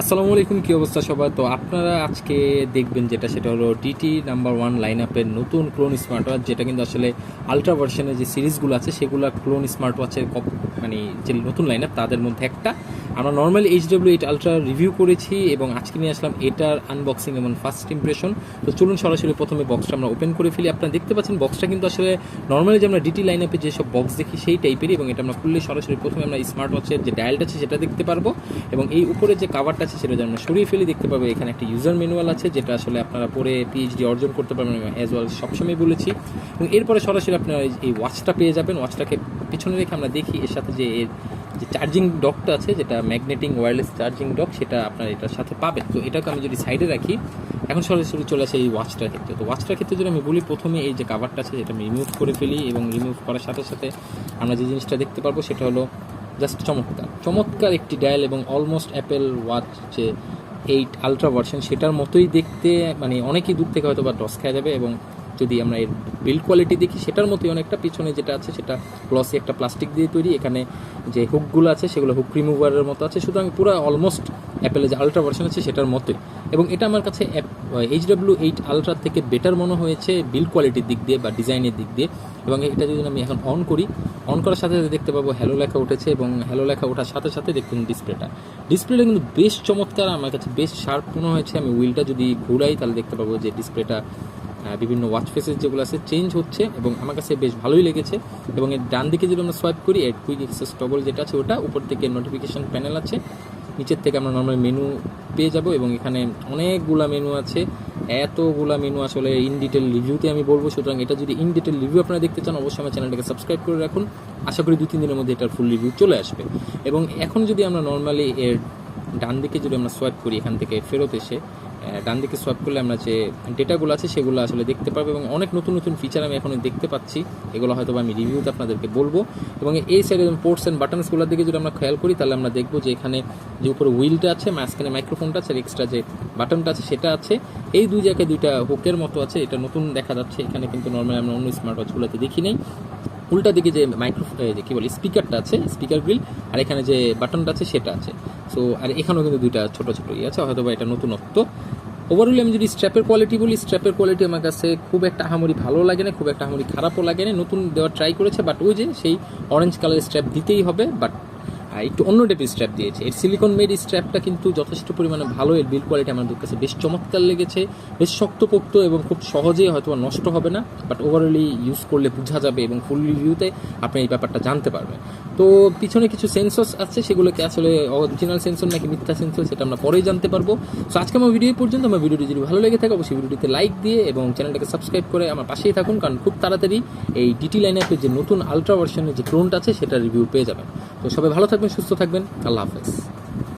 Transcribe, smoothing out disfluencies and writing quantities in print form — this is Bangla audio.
আসসালামু আলাইকুম, কী অবস্থা সবার। তো আপনারা আজকে দেখবেন যেটা সেটা হলো ডিটি নাম্বার 1 লাইন আপের নতুন ক্লোন স্মার্ট ওয়াচ, যেটা কিন্তু আসলে আলট্রা ভার্সনের যে সিরিজগুলো আছে সেগুলো ক্লোন স্মার্ট ওয়াচের মানে যে নতুন লাইন আপ তাদের মধ্যে একটা। আমরা নর্মালি HW8 আলট্রা রিভিউ করেছি এবং আজকে নিয়ে আসলাম এটার আনবক্সিং এবং ফার্স্ট ইমপ্রেশন। তো চলুন সরাসরি প্রথমে বক্সটা আমরা ওপেন করে ফেলি। আপনারা দেখতে পাচ্ছেন বক্সটা কিন্তু আসলে নর্মালি যে আমরা ডিটি লাইন আপে যেসব বক্স দেখি সেই টাইপেরই, এবং এটা আমরা খুললে সরাসরি প্রথমে আমরা স্মার্ট ওয়াচের যে ডায়ালটা আছে সেটা দেখতে পারবো, এবং এই উপরে যে কাভারটা আছে সেটা আমরা সরিয়ে ফেলে দেখতে পাবো। এখানে একটা ইউজার ম্যানুয়াল আছে যেটা আসলে আপনারা পরে PhD অর্জন করতে পারবেন অ্যাজ ওয়েল, সবসময় বলেছি। এবং এরপরে সরাসরি আপনারা এই ওয়াচটা পেয়ে যাবেন। ওয়াচটাকে পিছনে রেখে আমরা দেখি এর সাথে যে এর যে চার্জিং ডকটা আছে, যেটা ম্যাগনেটিক ওয়্যারলেস চার্জিং ডক, সেটা আপনারা এটার সাথে পাবেন। তো এটাকে আমি যদি সাইডে রাখি, এখন সরাসরি চলে আসে এই ওয়াচটার ক্ষেত্রে। তো ওয়াচটার ক্ষেত্রে যদি আমি বলি, প্রথমে এই যে কাভারটা আছে যেটা আমি রিমুভ করে ফেলি, এবং রিমুভ করার সাথে সাথে আমরা যে জিনিসটা দেখতে পারবো সেটা হলো জাস্ট চমৎকার একটি ডায়াল, এবং অলমোস্ট অ্যাপেল ওয়াচ যে 8 আলট্রা ভার্সন সেটার মতোই দেখতে, মানে অনেকই দূর থেকে হয়তো বা টস খাওয়া যাবে। এবং যদি আমরা এর বিল্ড কোয়ালিটি দেখি সেটার মতোই অনেকটা। পিছনে যেটা আছে সেটা গ্লসি একটা প্লাস্টিক দিয়ে তৈরি, এখানে যে হুকগুলো আছে সেগুলো হুক রিমুভারের মতো আছে, সুতরাং পুরো অলমোস্ট অ্যাপেলের যে আলট্রা ভার্সন আছে সেটার মতোই। এবং এটা আমার কাছে HW8 আলট্রার থেকে বেটার মনে হয়েছে বিল্ড কোয়ালিটির দিক দিয়ে বা ডিজাইনের দিক দিয়ে। এবং এটা যদি আমি এখন অন করার সাথে সাথে দেখতে পাবো হ্যালো লেখা উঠেছে, এবং হ্যালো লেখা ওঠার সাথে সাথে দেখুন ডিসপ্লেটা কিন্তু বেশ চমৎকার, আমার কাছে বেশ শার্প মনে হয়েছে। আমি উইলটা যদি ঘুরাই তাহলে দেখতে পাবো যে ডিসপ্লেটা বিভিন্ন ওয়াচ ফেসেস যেগুলো আছে চেঞ্জ হচ্ছে, এবং আমার কাছে বেশ ভালোই লেগেছে। এবং এর ডান দিকে যদি আমরা সোয়াইপ করি, এর কুইক অ্যাক্সেস টগল যেটা আছে ওটা, উপর থেকে নোটিফিকেশন প্যানেল আছে, নিচের থেকে আমরা নর্মাল মেনু পেয়ে যাব। এবং এখানে অনেকগুলা মেনু আছে, এতগুলা মেনু আসলে ইন ডিটেল রিভিউতে আমি বলবো। সুতরাং এটা যদি ইন ডিটেল রিভিউ আপনারা দেখতে চান, অবশ্যই আমার চ্যানেলটাকে সাবস্ক্রাইব করে রাখুন। আশা করি 2-3 দিনের মধ্যে এটার ফুল রিভিউ চলে আসবে। এবং এখন যদি আমরা নর্মালি এর ডান দিকে যদি আমরা সোয়াইপ করি, এখান থেকে ফেরত এসে ডান দিকে সোয়াইপ করলে আমরা যে ডেটাগুলো আছে সেগুলো আসলে দেখতে পারবো, এবং অনেক নতুন নতুন ফিচার আমি এখন দেখতে পাচ্ছি, এগুলো হয়তো আমি রিভিউতে আপনাদেরকে বলবো। এবং এই সাইডে পোর্টস অ্যান্ড বাটনসগুলোর দিকে যদি আমরা খেয়াল করি, তাহলে আমরা দেখবো যে এখানে যে উপরে হুইলটা আছে, মাঝখানে মাইক্রোফোনটা আছে, আর এক্সট্রা যে বাটনটা আছে সেটা আছে। এই দুই জায়গায় দুইটা হুকের মতো আছে, এটা নতুন দেখা যাচ্ছে এখানে, কিন্তু নর্মালি আমরা অন্য স্মার্ট ওয়াচগুলোতে দেখি নাই। উল্টা দিকে যে কী বলে স্পিকারটা আছে, স্পিকার গ্রিল, আর এখানে যে বাটনটা আছে সেটা আছে। সো আর এখানেও কিন্তু দুইটা ছোটো ছোটো আছে, হয়তো বা এটা নতুনত্ব। ওভারঅলি আমি যদি স্ট্র্যাপের কোয়ালিটি বলি, স্ট্র্যাপের কোয়ালিটি আমার কাছে খুব একটা আহামরি ভালো লাগে না, খুব একটা আহামরি খারাপও লাগে না। নতুন দেওয়ার ট্রাই করেছে, বাট ওই যে সেই অরেঞ্জ কালারের স্ট্র্যাপ দিতেই হবে, বাট একটু অন্য টাইপের স্ট্র্যাপ দিয়েছে। এর সিলিকন মেড স্ট্র্যাপটা কিন্তু যথেষ্ট পরিমাণে ভালো, এর বিল্ড কোয়ালিটি আমাদের কাছে বেশ চমৎকার লেগেছে, বেশ শক্তপোক্ত, এবং খুব সহজেই হয়তো নষ্ট হবে না, বাট ওভারঅলি ইউজ করলে বোঝা যাবে, এবং ফুল রিভিউতে আপনি এই ব্যাপারটা জানতে পারবেন। তো পিছনে কিছু সেন্সর আছে, সেগুলোকে আসলে অরিজিনাল সেন্সর নাকি মিথ্যা সেন্সর সেটা আমরা পরেই জানতে পারবো। সো আজকে আমার ভিডিও পর্যন্ত। আমার ভিডিওটি যদি ভালো লেগে থাকে অবশ্যই ভিডিওটিতে লাইক দিয়ে এবং চ্যানেলটাকে সাবস্ক্রাইব করে আমার পাশেই থাকুন, কারণ খুব তাড়াতাড়ি এই ডিটি লাইন আপের যে নতুন আলট্রা ভার্সনের যে ক্লোনটা আছে সেটা রিভিউ পেয়ে যাবেন। তো সবাই ভালো থাকবেন, সুস্থ থাকবেন, আল্লাহ হাফেজ।